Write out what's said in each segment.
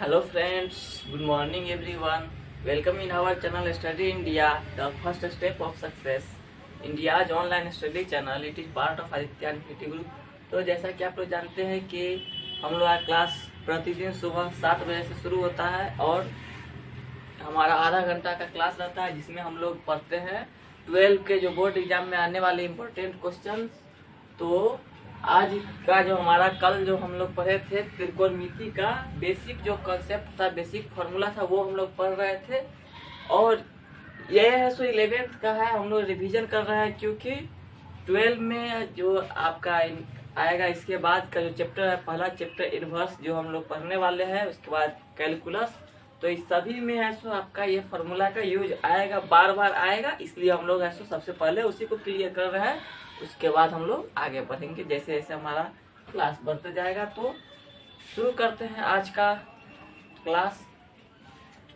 Hello friends, good morning everyone. Welcome in our channel Study India, the first step of success. India's online study channel, it is part of Aditya Infinity Group. तो जैसा कि आप लोग जानते हैं कि हम लोग का क्लास प्रतिदिन सुबह 7 बजे से शुरू होता है और हमारा आधा घंटा का क्लास रहता है जिसमें हम लोग पढ़ते हैं 12 के जो बोर्ड एग्जाम में आने वाले इम्पोर्टेंट क्वेश्चन। तो आज का जो हमारा कल जो हम लोग पढ़े थे त्रिकोणमिति का बेसिक जो कॉन्सेप्ट था, बेसिक फार्मूला था, वो हम लोग पढ़ रहे थे। और ये है सो 11th का है, हम लोग रिवीजन कर रहे हैं क्योंकि 12 में जो आपका आएगा इसके बाद का जो चैप्टर है, पहला चैप्टर इनवर्स जो हम लोग पढ़ने वाले हैं, उसके बाद कैलकुलस। तो इस सभी में है सो आपका ये फार्मूला का यूज आएगा, बार बार आएगा, इसलिए हम लोग है सो सबसे पहले उसी को क्लियर कर रहे हैं। उसके बाद हम लोग आगे बढ़ेंगे जैसे जैसे हमारा क्लास बढ़ते जाएगा। तो शुरू करते हैं आज का क्लास।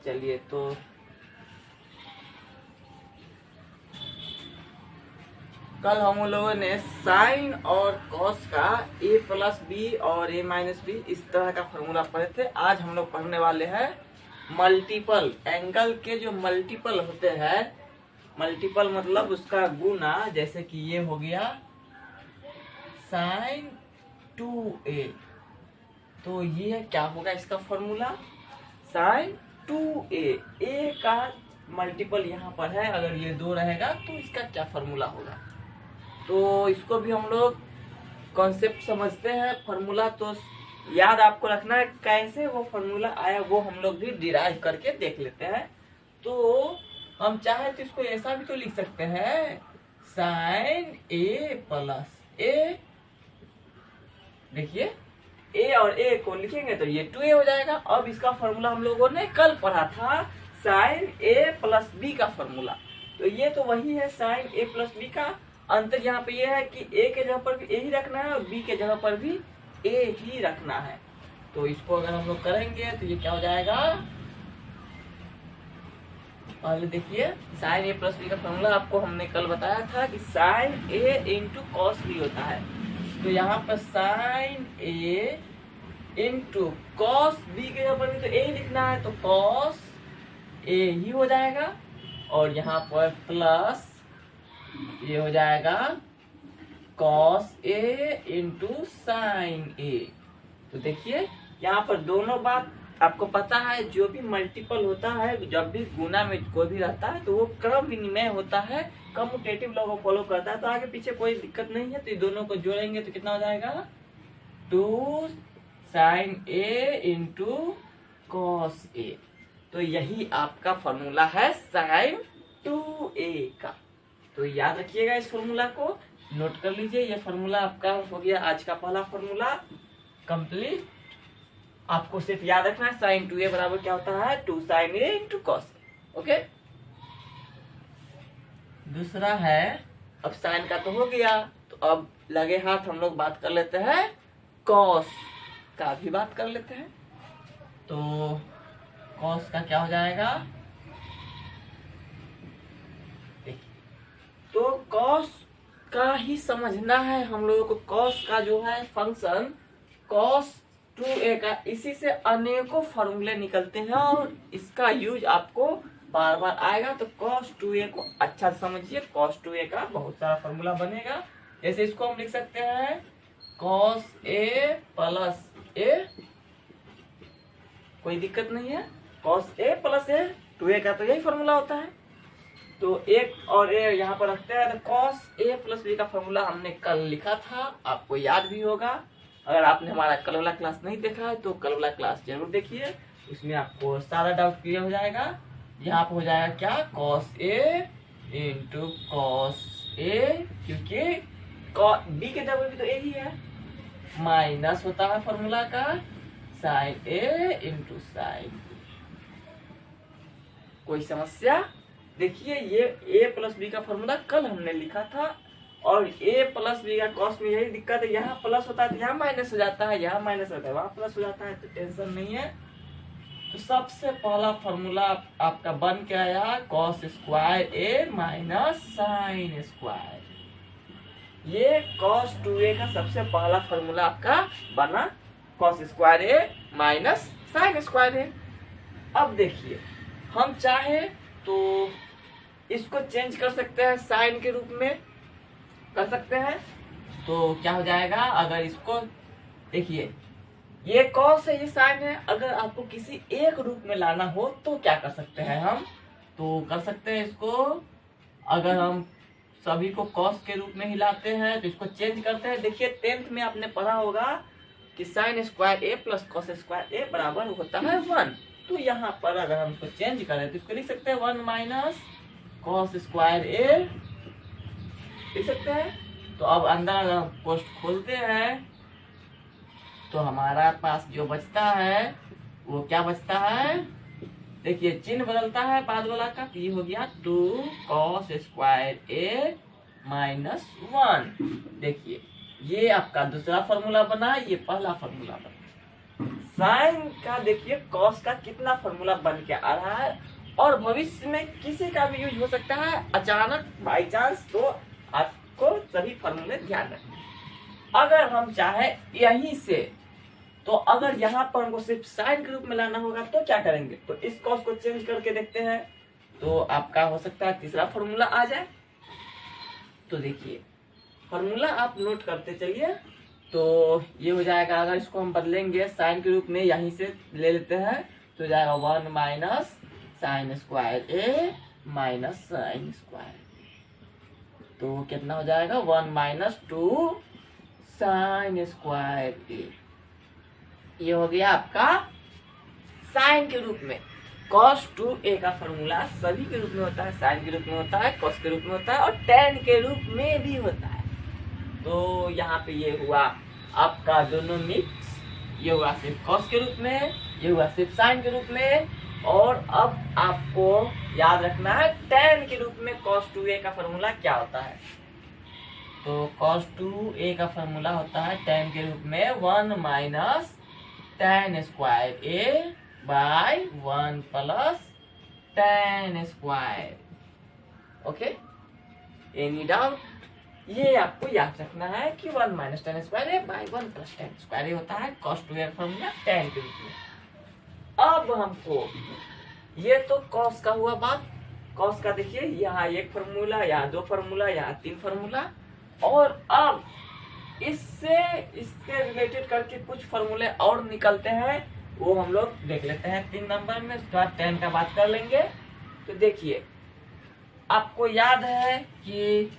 चलिए, तो कल हम लोगों ने साइन और कॉस का a प्लस बी और a माइनस बी इस तरह का फॉर्मूला पढ़े थे। आज हम लोग पढ़ने वाले हैं मल्टीपल एंगल के जो मल्टीपल होते हैं। मल्टीपल मतलब उसका गुना, जैसे कि ये हो गया साइन 2a, तो ये क्या होगा इसका फॉर्मूला साइन 2a। a का मल्टीपल यहाँ पर है, अगर ये 2 रहेगा तो इसका क्या फॉर्मूला होगा। तो इसको भी हम लोग कॉन्सेप्ट समझते हैं। फॉर्मूला तो याद आपको रखना है, कैसे वो फॉर्मूला आया वो हम लोग भी डिराइव करके देख लेते हैं। तो हम चाहे तो इसको ऐसा भी तो लिख सकते हैं साइन a प्लस a। देखिए a और a को लिखेंगे तो ये 2a हो जाएगा। अब इसका फॉर्मूला हम लोगों ने कल पढ़ा था साइन a प्लस b का फॉर्मूला। तो ये तो वही है साइन a प्लस b का। अंतर यहाँ पे ये है कि a के जगह पर भी a ही रखना है और b के जगह पर भी a ही रखना है। तो इसको अगर हम लोग करेंगे तो ये क्या हो जाएगा, पहले देखिए साइन a प्लस बी का फॉर्मूला आपको हमने कल बताया था कि sine a into cos B होता है। तो यहाँ पर sine a into cos B के जगह पर भी तो a ही लिखना है, तो कॉस a ही हो जाएगा। और यहाँ पर प्लस ये हो जाएगा cos a into sign a। तो देखिए यहाँ पर दोनों बात आपको पता है, जो भी मल्टीपल होता है, जब भी गुना में कोई भी रहता है तो वो क्रम विनिमय होता है, कम्यूटेटिव लॉ को फॉलो करता है। तो आगे पीछे कोई दिक्कत नहीं है। तो ये दोनों को जोड़ेंगे तो कितना हो जाएगा 2 sine a into cos a। तो यही आपका फॉर्मूला है साइन 2a का। तो याद रखिएगा, इस फॉर्मूला को नोट कर लीजिए। ये फॉर्मूला आपका हो गया आज का पहला फॉर्मूला कंप्लीट। आपको सिर्फ याद रखना है साइन 2a बराबर क्या होता है 2 sine a into cos. Okay, दूसरा है, अब साइन का तो हो गया, तो अब लगे हाथ हम लोग बात कर लेते हैं कॉस का भी बात कर लेते हैं। तो कॉस का क्या हो जाएगा, तो कॉस का ही समझना है हम लोगों को। कॉस का जो है फंक्शन कॉस 2a का, इसी से अनेकों फॉर्मूले निकलते हैं और इसका यूज आपको बार बार आएगा। तो cos 2a को अच्छा समझिए, cos 2a का बहुत सारा फॉर्मूला बनेगा। जैसे इसको हम लिख सकते हैं cos a प्लस a, कोई दिक्कत नहीं है। cos a plus a 2a का तो यही फॉर्मूला होता है। तो एक और a यहाँ पर रखते हैं। तो cos a प्लस b का फॉर्मूला हमने कल लिखा था, आपको याद भी होगा। अगर आपने हमारा कल वाला क्लास नहीं देखा है तो कल वाला क्लास जरूर देखिए, उसमें आपको सारा डाउट क्लियर हो जाएगा। यहाँ पे हो जाएगा क्या cos a into cos a, क्योंकि b के जगह भी तो a ही है, माइनस होता है फॉर्मूला का साइन a इंटू साइन। कोई समस्या? देखिए ये a प्लस बी का फॉर्मूला कल हमने लिखा था और a प्लस बी का कॉस में यही दिक्कत है, यहाँ प्लस होता है तो यहाँ माइनस हो जाता है, यहाँ माइनस होता है वहाँ प्लस हो जाता है, तो टेंशन नहीं है। तो सबसे पहला फॉर्मूला आपका बन के आया cos square a minus sine square. ये कॉस 2a का सबसे पहला फॉर्मूला आपका बना, cos square a minus sine square A. अब देखिए हम चाहे तो इसको चेंज कर सकते हैं, साइन के रूप में कर सकते हैं। तो क्या हो जाएगा, अगर इसको देखिए ये कॉस है, ये साइन है, अगर आपको किसी एक रूप में लाना हो तो क्या कर सकते हैं हम, तो कर सकते हैं इसको, अगर हम सभी को कॉस के रूप में ही लाते हैं तो इसको चेंज करते हैं। देखिए 10th में आपने पढ़ा होगा कि साइन स्क्वायर ए प्लस कॉस स्क्वायर ए बराबर होता है 1। तो यहाँ पर अगर हम इसको चेंज करें तो इसको लिख सकते हैं 1 माइनस कॉस स्क्वायर ए, लिख सकते हैं। तो अब अंदर अगर हम पोस्ट खोलते हैं तो हमारा पास जो बचता है वो क्या बचता है, देखिए चिन्ह बदलता है बाद वाला का, तो ये हो गया 2 कॉस स्क्वायर ए माइनस 1। देखिए ये आपका दूसरा फॉर्मूला बना, ये पहला फॉर्मूला बना। साइन का देखिए कॉस का कितना फॉर्मूला बन के आ रहा है, और भविष्य में किसी का भी यूज हो सकता है अचानक बाई चांस, तो आपको सभी फॉर्मूले ध्यान रखना। अगर हम चाहे यहीं से, तो अगर यहाँ पर हमको सिर्फ साइन के रूप में लाना होगा तो क्या करेंगे, तो इस कॉस को चेंज करके देखते हैं, तो आपका हो सकता है तीसरा फॉर्मूला आ जाए। तो देखिए फॉर्मूला आप नोट करते चलिए। तो ये हो जाएगा, अगर इसको हम बदलेंगे साइन के रूप में यहीं से ले लेते हैं तो हो जाएगा 1 माइनस साइन स्क्वायर ए माइनस साइन स्क्वायर। तो कितना हो जाएगा 1 माइनस 2 साइन स्क्वायर ए। ये हो गया आपका साइन के रूप में। cos 2a का फॉर्मूला सभी के रूप में होता है, साइन के रूप में होता है, cos के रूप में होता है और tan के रूप में भी होता है। तो यहाँ पे ये हुआ आपका दोनों मिक्स, ये हुआ सिर्फ cos के रूप में, ये हुआ सिर्फ साइन के रूप में, और अब आपको याद रखना है tan के रूप में cos 2a का फॉर्मूला क्या होता है। तो cos 2a का फॉर्मूला होता है tan के रूप में 1 minus tan square A by 1 plus tan square. Okay, any doubt? ये आपको याद रखना है कि 1 minus tan square A by 1 plus tan square होता है cos 2a फॉर्मूला tan के रूप में। अब हमको ये तो cos का हुआ बात, cos का देखिए यहाँ एक फॉर्मूला, यहाँ 2 फॉर्मूला, यहाँ 3 फॉर्मूला, और अब इससे रिलेटेड करके कुछ फॉर्मूले और निकलते हैं, वो हम लोग देख लेते हैं 3 नंबर में, उसके बाद 10 का बात कर लेंगे। तो देखिए आपको याद है कि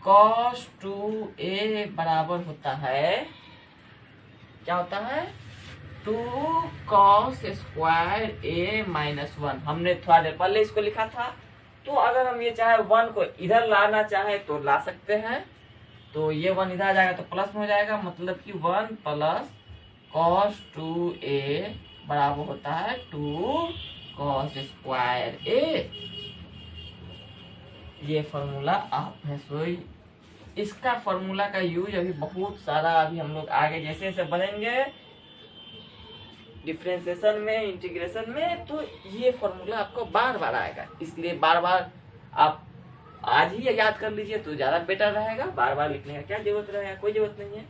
cos 2a बराबर होता है, क्या होता है 2 cos स्क्वायर a माइनस 1। हमने थोड़ा देर पहले इसको लिखा था, तो अगर हम ये चाहे 1 को इधर लाना चाहे तो ला सकते हैं। तो ये 1 इधर आ जाएगा तो प्लस में हो जाएगा, मतलब कि 1 प्लस cos 2a बराबर होता है 2 cos स्क्वायर a। ये फॉर्मूला आप है सोई, इसका फॉर्मूला का यूज अभी बहुत सारा, अभी हम लोग आगे जैसे जैसे बढ़ेंगे डिफरेंशिएशन में, इंटीग्रेशन में, तो ये फॉर्मूला आपको बार बार आएगा, इसलिए बार बार आप आज ही याद कर लीजिए तो ज्यादा बेटर रहेगा। बार बार लिखने का क्या जरूरत रहेगा, कोई जरूरत नहीं है।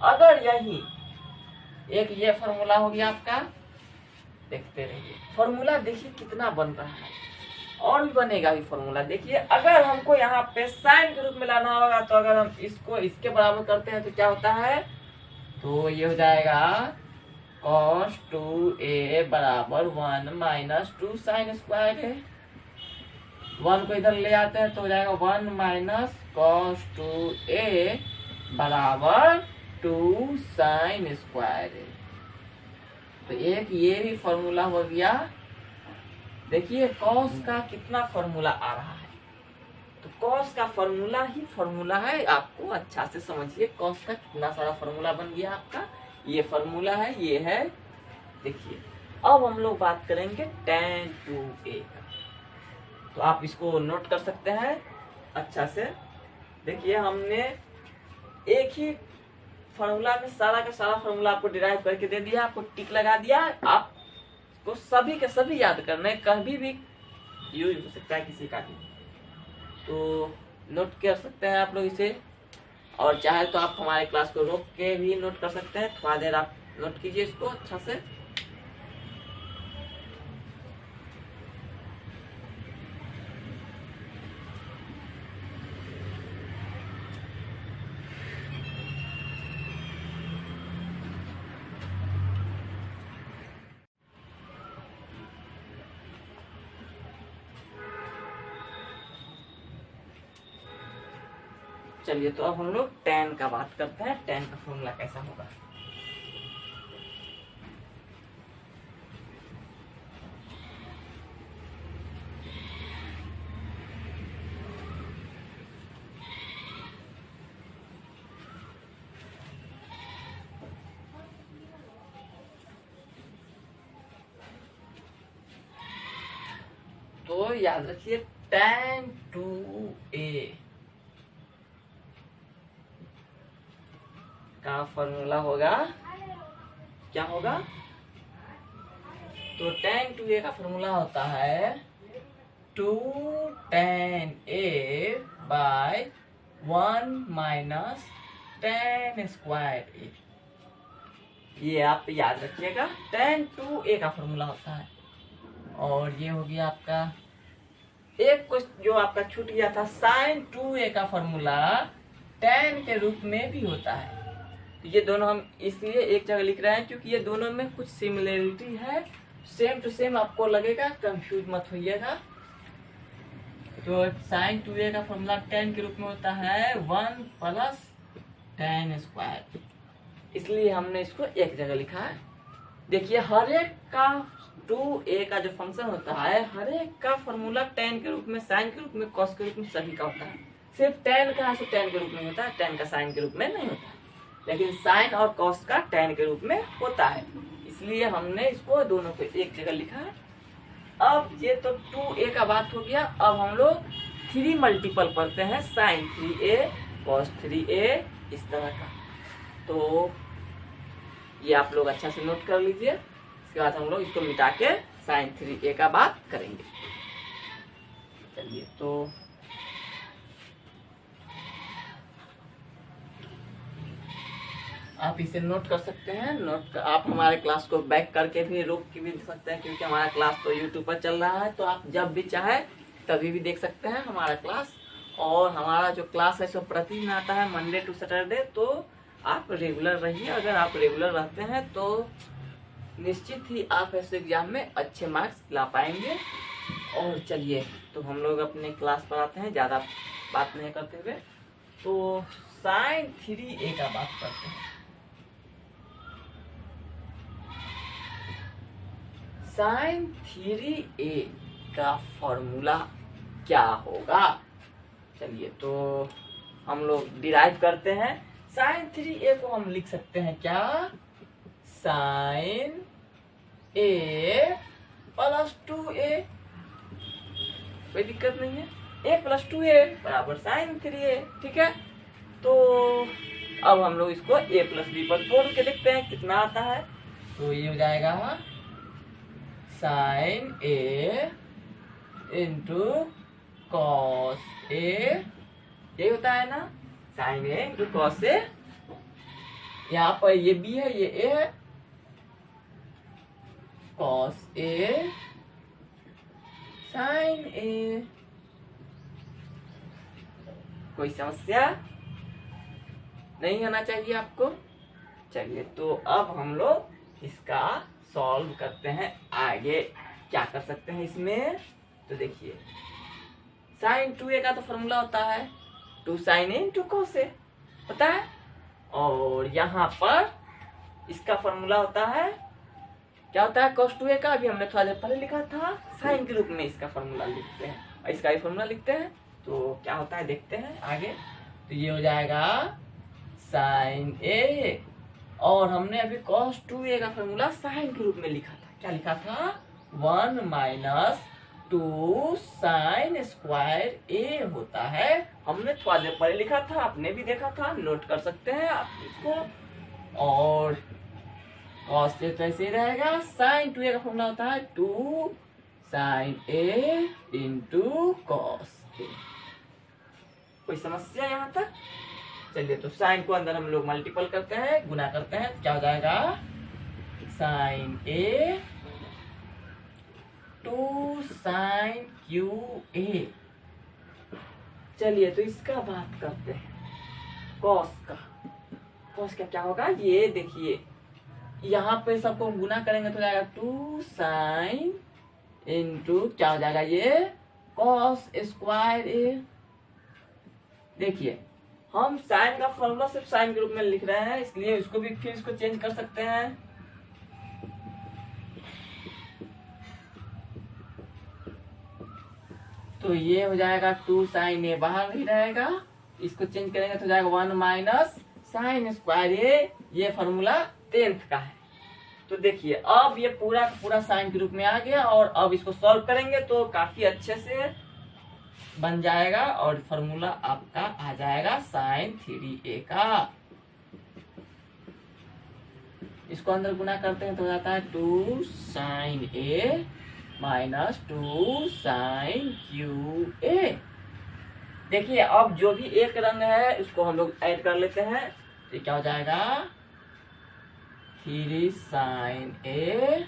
अगर यही एक ये फॉर्मूला हो गया आपका, देखते रहिए फॉर्मूला, देखिए कितना बन रहा है, और भी बनेगा भी फॉर्मूला। देखिए अगर हमको यहाँ पे साइन के रूप में लाना होगा, तो अगर हम इसको इसके बराबर करते हैं तो क्या होता है, तो ये हो जाएगा cos 2a बराबर 1 माइनस 2 साइन स्क्वायर है। 1 को इधर ले आते हैं तो हो जाएगा 1 माइनस cos 2a बराबर 2 साइन स्क्वायर है। तो एक ये भी फॉर्मूला हो गया। देखिए cos का कितना फॉर्मूला आ रहा है, तो cos का फॉर्मूला ही फॉर्मूला है, आपको अच्छा से समझिए cos का कितना सारा फॉर्मूला बन गया आपका। ये फॉर्मूला है, ये है। देखिए अब हम लोग बात करेंगे tan 2a का, तो आप इसको नोट कर सकते हैं अच्छा से। देखिए हमने एक ही फॉर्मूला में सारा का सारा फॉर्मूला आपको डिराइव करके दे दिया, आपको टिक लगा दिया, आपको सभी के सभी याद करने, कभी भी यूज हो सकता है किसी का भी, तो नोट कर सकते हैं आप लोग इसे। और चाहे तो आप हमारे क्लास को रोक के भी नोट कर सकते हैं, थोड़ा देर आप नोट कीजिए इसको अच्छा से। चलिए तो अब हम लोग tan का बात करते हैं। tan का फॉर्मूला कैसा होगा। तो याद रखिए tan 2a का फॉर्मूला होगा, क्या होगा। तो tan 2a का फॉर्मूला होता है 2 tan a by 1 minus tan square a। ये आप याद रखिएगा, tan 2a का फॉर्मूला होता है। और ये हो गया आपका एक कुछ जो आपका छूट गया था, sin 2a का फॉर्मूला tan के रूप में भी होता है। तो ये दोनों हम इसलिए एक जगह लिख रहे हैं क्योंकि ये दोनों में कुछ सिमिलरिटी है, सेम टू सेम आपको लगेगा, कंफ्यूज मत होइएगा। तो sin 2a का फॉर्मूला tan के रूप में होता है 1 प्लस tan स्क्वायर, इसलिए हमने इसको एक जगह लिखा है। देखिए हर एक का 2a का जो फंक्शन होता है, हर एक का फॉर्मूला tan के रूप में, sin के रूप में, cos के रूप में, सभी का होता है। सिर्फ tan का है तो tan के रूप में होता है, tan का sin के रूप में नहीं होता है। लेकिन sin और cos का tan के रूप में होता है, इसलिए हमने इसको दोनों को एक जगह लिखा है। अब ये तो 2a का बात हो गया। अब हम लोग 3 मल्टीपल पढ़ते हैं, sin 3a cos 3a इस तरह का। तो ये आप लोग अच्छा से नोट कर लीजिए। इसके बाद हम लोग इसको मिटा के sin 3a का बात करेंगे। चलिए तो आप इसे नोट कर सकते हैं। आप हमारे क्लास को बैक करके भी रोक के भी देख सकते हैं, क्योंकि हमारा क्लास तो यूट्यूब पर चल रहा है। तो आप जब भी चाहे तभी भी देख सकते हैं हमारा क्लास। और हमारा जो क्लास है सो प्रतिदिन आता है, मंडे टू सैटरडे। तो आप रेगुलर रहिए। अगर आप रेगुलर रहते हैं तो निश्चित ही आप ऐसे एग्जाम में अच्छे मार्क्स ला पाएंगे। और चलिए तो हम लोग अपने क्लास पर आते हैं, ज़्यादा बात नहीं करते हुए। तो sin 3a का बात करते हैं। sin 3a का फॉर्मूला क्या होगा। चलिए तो हम लोग डिराइव करते हैं। sin 3a को हम लिख सकते हैं क्या, sin a प्लस 2a। कोई दिक्कत नहीं है, a प्लस 2a बराबर sin 3a, ठीक है। तो अब हम लोग इसको a प्लस b पर तोड़ के देखते हैं कितना आता है। तो ये हो जाएगा sin a into cos a, ये होता है ना, sin a into cos a। यहाँ पर ये b है, ये a है, cos a sin a। कोई समस्या नहीं होना चाहिए आपको। चलिए तो अब हम लोग इसका सॉल्व करते हैं। आगे क्या कर सकते हैं इसमें, तो देखिए sin 2a का तो फॉर्मूला होता है 2 sin a into cos a, पता है। और यहाँ पर इसका फॉर्मूला होता है, क्या होता है, cos 2a का। अभी हमने थोड़ा देर पहले लिखा था, sin के रूप में इसका फॉर्मूला लिखते हैं और इसका भी फॉर्मूला लिखते हैं। तो क्या होता है देखते हैं आगे। तो ये हो जाएगा sin a, और हमने अभी cos 2a का फॉर्मूला sin के रूप में लिखा था। क्या लिखा था, 1 माइनस 2 sin स्क्वायर a होता है। हमने थोड़ा देर पहले लिखा था, आपने भी देखा था, नोट कर सकते हैं आप इसको। और cos से तो ऐसे ही रहेगा, sin 2a का फॉर्मूला होता है 2 sin a into cos a। कोई समस्या यहाँ तक। चलिए तो साइन को अंदर हम लोग मल्टीपल करते हैं, गुना करते हैं, क्या हो जाएगा, sine a 2 sin cube a। चलिए तो इसका बात करते हैं कॉस का। कॉस का क्या होगा, ये देखिए यहाँ पे सबको गुना करेंगे तो जाएगा 2 sin इंटू क्या हो जाएगा ये कॉस स्क्वायर a। देखिए हम साइन का फॉर्मूला सिर्फ साइन के रूप में लिख रहे हैं, इसलिए इसको भी फिर इसको चेंज कर सकते हैं। तो ये हो जाएगा 2 साइन ए बाहर ही रहेगा, इसको चेंज करेंगे तो हो जाएगा 1 माइनस साइन स्क्वायर ए। ये फॉर्मूला 10th का है। तो देखिए अब ये पूरा का पूरा साइन के रूप में आ गया, और अब इसको सॉल्व करेंगे तो काफी अच्छे से बन जाएगा और फॉर्मूला आपका आ जाएगा साइन 3a का। इसको अंदर गुना करते हैं तो हो जाता है 2 sine A minus 2 sine cube A. देखिए अब जो भी एक रंग है उसको हम लोग ऐड कर लेते हैं, तो क्या हो जाएगा 3 sine A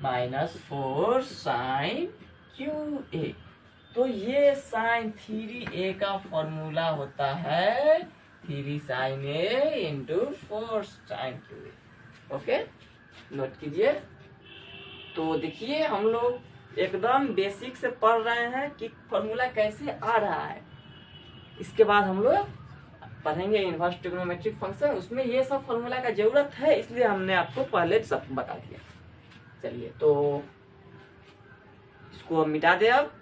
minus 4 sine cube A. तो ये साइन 3a का फॉर्मूला होता है 3 sine A into 4 sine cube A. Okay, note कीजिए। तो देखिए हम लोग एकदम बेसिक से पढ़ रहे हैं कि फॉर्मूला कैसे आ रहा है। इसके बाद हम लोग पढ़ेंगे इनवर्स ट्रिग्नोमेट्रिक फंक्शन, उसमें ये सब फॉर्मूला का जरूरत है, इसलिए हमने आपको पहले सब बता दिया। चलिए तो इसको मिटा दे अब,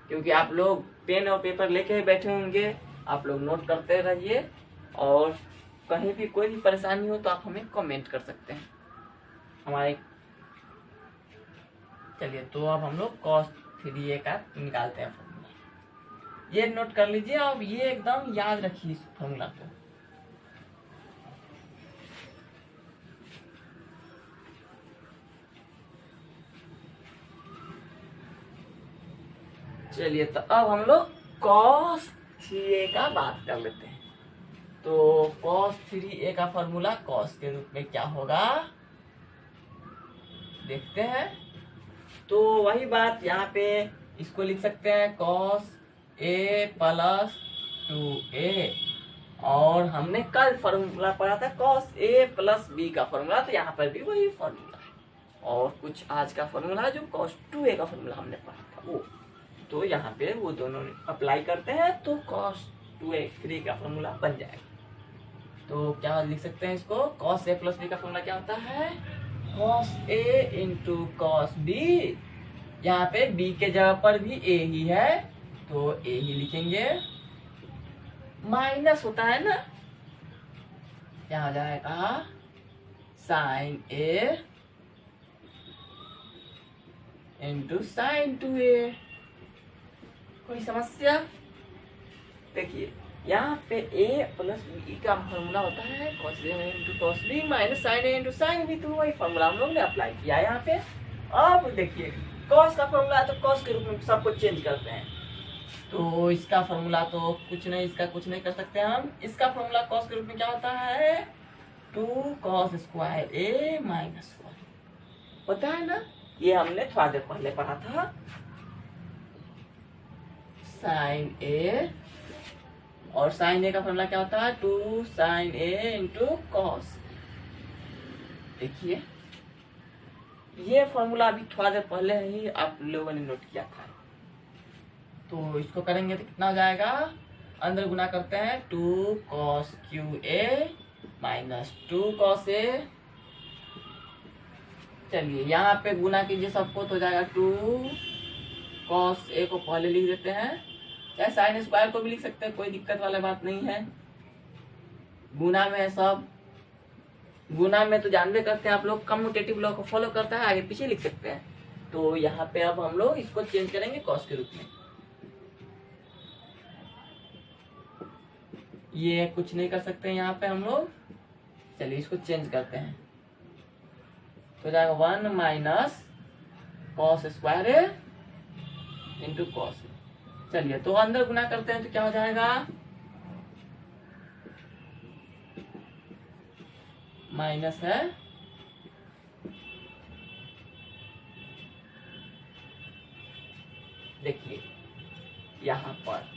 क्योंकि आप लोग पेन और पेपर लेके बैठे होंगे, आप लोग नोट करते रहिए, और कहीं भी कोई भी परेशानी हो तो आप हमें कमेंट कर सकते हैं हमारे। चलिए तो अब हम लोग cos 3a का निकालते हैं फॉर्मूला। ये नोट कर लीजिए, अब ये एकदम याद रखिए इस फॉर्मूला को। चलिए तो अब हम लोग cos 3a का बात कर लेते हैं। तो cos 3a का फॉर्मूला cos के रूप में क्या होगा देखते हैं। तो वही बात यहाँ पे इसको लिख सकते हैं cos a प्लस 2a, और हमने कल फॉर्मूला पढ़ा था cos a प्लस b का फॉर्मूला, तो यहाँ पर भी वही फॉर्मूला, और कुछ आज का फॉर्मूला जो cos 2a का फॉर्मूला हमने पढ़ा था वो, तो यहाँ पे वो दोनों अप्लाई करते हैं तो cos 2a 3 का फॉर्मूला बन जाएगा। तो क्या लिख सकते हैं इसको, cos a प्लस b का फॉर्मूला क्या होता है cos a into cos b। यहाँ पे b के जगह पर भी a ही है तो a ही लिखेंगे, माइनस होता है ना, क्या हो जाएगा sine a into sign 2a। कोई समस्या? देखिए यहाँ पे a प्लस b का फॉर्मूला होता है cos a into cos b minus sine a into sine b, तो वही फॉर्मूला हम लोग ने अप्लाई किया यहाँ पे। अब देखिए cos का फॉर्मूला है तो cos के रूप में सबको चेंज करते हैं, तो इसका फॉर्मूला तो कुछ नहीं, इसका कुछ नहीं कर सकते हम। इसका फॉर्मूला cos के रूप में क्या होता है 2 cos स्क्वायर a माइनस 1 होता है ना, ये हमने थोड़ा देर पहले पढ़ा था। साइन a, और साइन a का फॉर्मूला क्या होता है 2 साइन a इंटू कॉस। देखिए ये फॉर्मूला अभी थोड़ा देर पहले ही आप लोगों ने नोट किया था। तो इसको करेंगे तो कितना हो जाएगा, अंदर गुना करते हैं 2 cos QA minus 2 cos A। चलिए यहाँ पे गुना कीजिए सबको, तो हो जाएगा 2 cos A को पहले लिख देते हैं, चाहे साइन स्क्वायर को भी लिख सकते हैं, कोई दिक्कत वाला बात नहीं है। गुना में सब, गुना में तो जानते करते हैं आप लोग, कम्यूटेटिव लॉ को फॉलो करता है, आगे पीछे लिख सकते हैं। तो यहाँ पे अब हम लोग इसको चेंज करेंगे cos के रूप में। ये कुछ नहीं कर सकते यहाँ पे हम लोग, चलिए इसको चेंज करते हैं, तो जाएगा 1 माइनस cos स्क्वायर है इंटू cos। चलिए तो अंदर गुना करते हैं तो क्या हो जाएगा माइनस है, देखिए यहाँ पर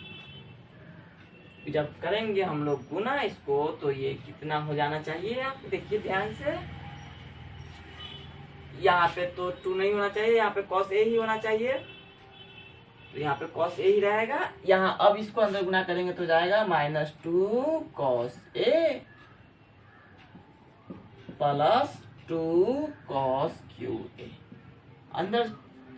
जब करेंगे हम लोग गुना इसको, तो ये कितना हो जाना चाहिए आप देखिए ध्यान से, यहाँ पे तो 2 नहीं होना चाहिए, यहाँ पे cos A ही होना चाहिए। तो यहाँ पे कॉस ए ही रहेगा। यहाँ अब इसको अंदर गुना करेंगे तो जाएगा -2 cos A plus 2 cos Q A. अंदर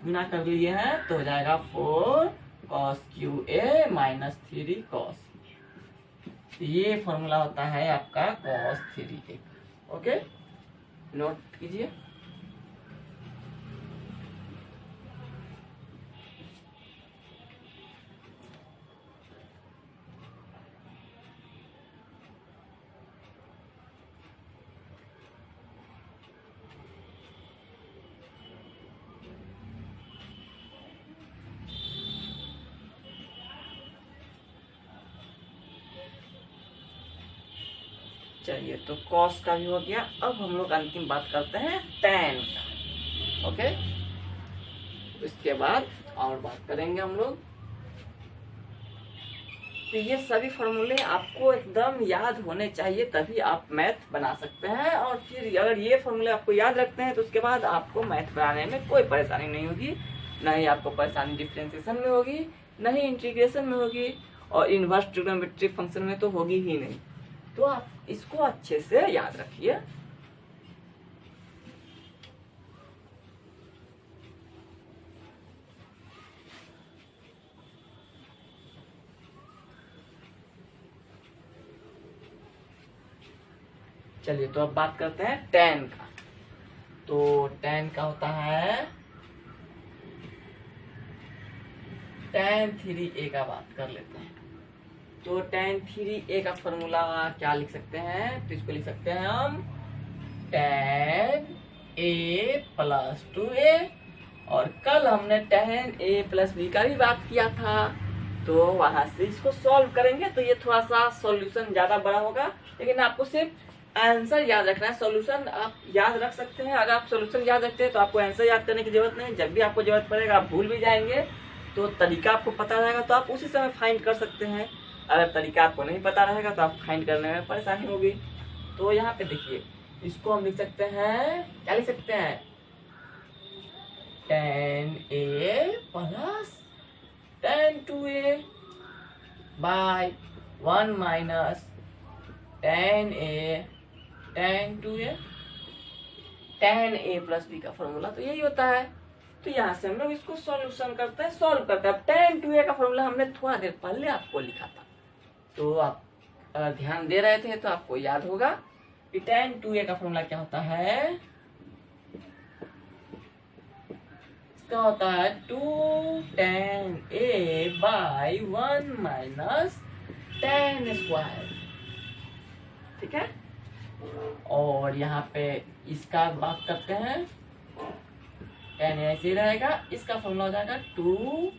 गुना कर लिए हैं तो हो जाएगा 4 कॉस क्यू ए -3 कॉस। ये फॉर्मूला होता है आपका कॉस 3a। ओके, नोट कीजिए। चलिए, तो कॉस का भी हो गया। अब हम लोग अंतिम बात करते हैं टैन का। ओके, इसके बाद और बात करेंगे हम लोग। तो ये सभी फॉर्मूले आपको एकदम याद होने चाहिए, तभी आप मैथ बना सकते हैं। और फिर अगर ये फॉर्मूले आपको याद रखते हैं तो उसके बाद आपको मैथ बनाने में कोई परेशानी नहीं होगी। न ही आपको परेशानी डिफरेंशिएशन में होगी, न ही इंटीग्रेशन में होगी, और इनवर्स ट्रिग्नोमेट्री फंक्शन में तो होगी ही नहीं। तो आप इसको अच्छे से याद रखिए। चलिए, तो अब बात करते हैं tan का। तो tan का होता है tan 3a का बात कर लेते हैं। तो tan 3a का फॉर्मूला क्या लिख सकते हैं? तो इसको लिख सकते हैं हम tan a प्लस 2a। और कल हमने tan a प्लस b का भी बात किया था, तो वहां से इसको सॉल्व करेंगे। तो ये थोड़ा सा सॉल्यूशन ज्यादा बड़ा होगा, लेकिन आपको सिर्फ आंसर याद रखना है। सॉल्यूशन आप याद रख सकते हैं। अगर आप सॉल्यूशन याद रखते हैं तो आपको आंसर याद करने की जरूरत नहीं। जब भी आपको जरूरत पड़ेगा आप भूल भी जाएंगे, तो तरीका आपको पता रहेगा तो आप उसी समय फाइंड कर सकते हैं। अगर तरीका आपको नहीं पता रहेगा तो आप फाइंड करने में परेशानी होगी। तो यहाँ पे देखिए, इसको हम लिख सकते हैं, क्या लिख सकते हैं? tan a plus tan 2a by 1 minus tan a tan 2a। tan a plus b का फॉर्मूला तो यही होता है। तो यहाँ से हम लोग इसको सॉल्यूशन करते हैं, सॉल्व करते हैं। tan 2a का फॉर्मूला हमने थोड़ा देर पहले आपको लिखा था, तो आप अगर ध्यान दे रहे थे तो आपको याद होगा कि tan 2a का फॉर्मूला क्या होता है। इसका होता है 2 tan a by 1 minus tan square. ठीक है, और यहाँ पे इसका बात करते हैं। tan ऐसे रहेगा, इसका फॉर्मूला हो जाएगा 2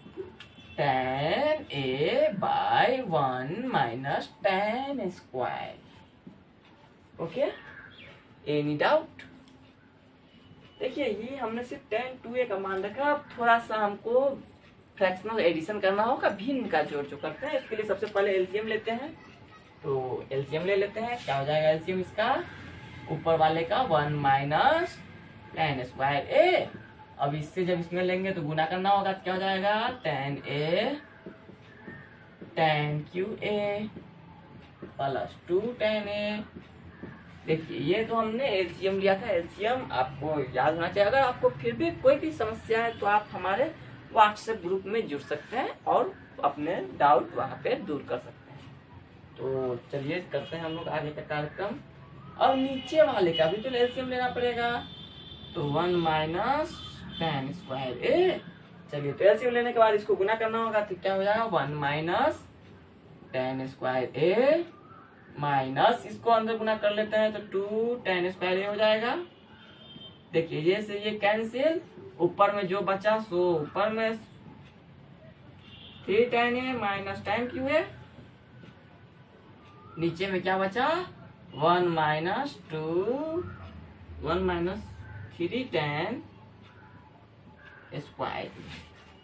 tan a by 1 minus tan square. Okay, any doubt? देखिए, ये हमने सिर्फ tan 2a का मान रखा। अब थोड़ा सा हमको फ्रैक्शनल एडिशन करना होगा, भिन्न का जोड़ जो करते हैं। इसके लिए सबसे पहले एलसीएम लेते हैं। तो एलसीएम ले लेते हैं। क्या हो जाएगा एलसीएम इसका? ऊपर वाले का 1 माइनस tan स्क्वायर a। अब इससे जब इसमें लेंगे तो गुना करना होगा, तो क्या हो जाएगा? tan a tan Q a plus 2 tan a। देखिए, ये तो हमने एलसीएम लिया था। एलसीएम आपको याद होना चाहिए। अगर आपको फिर भी कोई भी समस्या है तो आप हमारे व्हाट्सएप ग्रुप में जुड़ सकते हैं और अपने डाउट वहां पे दूर कर सकते हैं। तो चलिए करते हैं हम लोग आगे का कार्यक्रम। अब नीचे वाले का भी तो एलसीएम लेना पड़ेगा। तो 1 माइनस tan स्क्वायर a। चलिए, तो एलसीएम लेने के बाद इसको गुना करना होगा, तो क्या हो जाएगा? 1 minus tan square a minus इसको अंदर गुना कर लेते हैं तो 2 tan स्क्वायर a हो जाएगा। देखिए, ये से ये कैंसिल, ऊपर में जो बचा सो ऊपर में 3 tan a minus tan Q a। नीचे में क्या बचा? 1 माइनस 3 tan स्क्वायर।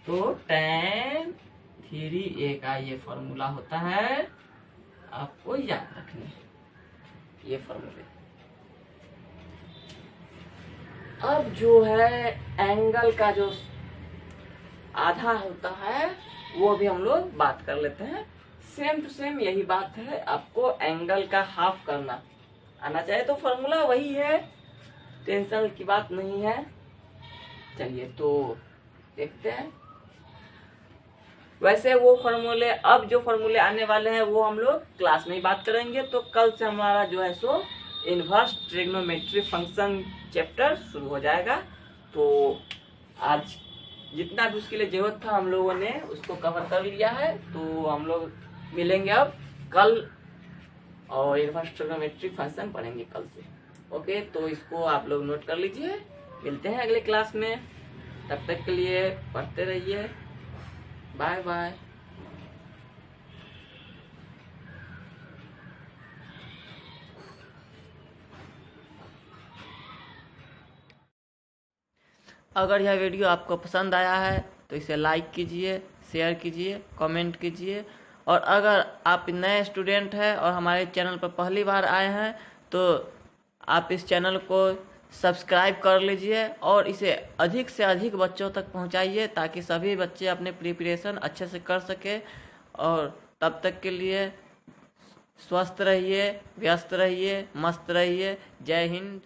तो tan 3a का ये फॉर्मूला होता है, आपको याद रखने ये फॉर्मूले। अब जो है एंगल का जो आधा होता है वो भी हम लोग बात कर लेते हैं। सेम टू सेम यही बात है, आपको एंगल का हाफ करना आना चाहिए, तो फॉर्मूला वही है, टेंशन की बात नहीं है। चलिए तो देखते हैं। वैसे वो फॉर्मूले, अब जो फॉर्मूले आने वाले हैं वो हम लोग क्लास में ही बात करेंगे। तो कल से हमारा जो है सो इनवर्स ट्रिग्नोमेट्री फंक्शन चैप्टर शुरू हो जाएगा। तो आज जितना भी उसके लिए जरूरत था हम लोगों ने उसको कवर कर लिया है। तो हम लोग मिलेंगे अब कल और इनवर्स ट्रिग्नोमेट्री फंक्शन पढ़ेंगे कल से। ओके, तो इसको आप लोग नोट कर लीजिए। मिलते हैं अगले क्लास में, तब तक के लिए पढ़ते रहिए। Bye bye. अगर यह वीडियो आपको पसंद आया है तो इसे लाइक कीजिए, शेयर कीजिए, कमेंट कीजिए। और अगर आप नए स्टूडेंट हैं और हमारे चैनल पर पहली बार आए हैं तो आप इस चैनल को सब्सक्राइब कर लीजिए और इसे अधिक से अधिक बच्चों तक पहुंचाइए ताकि सभी बच्चे अपने प्रिपरेशन अच्छे से कर सके। और तब तक के लिए स्वस्थ रहिए, व्यस्त रहिए, मस्त रहिए। जय हिंद।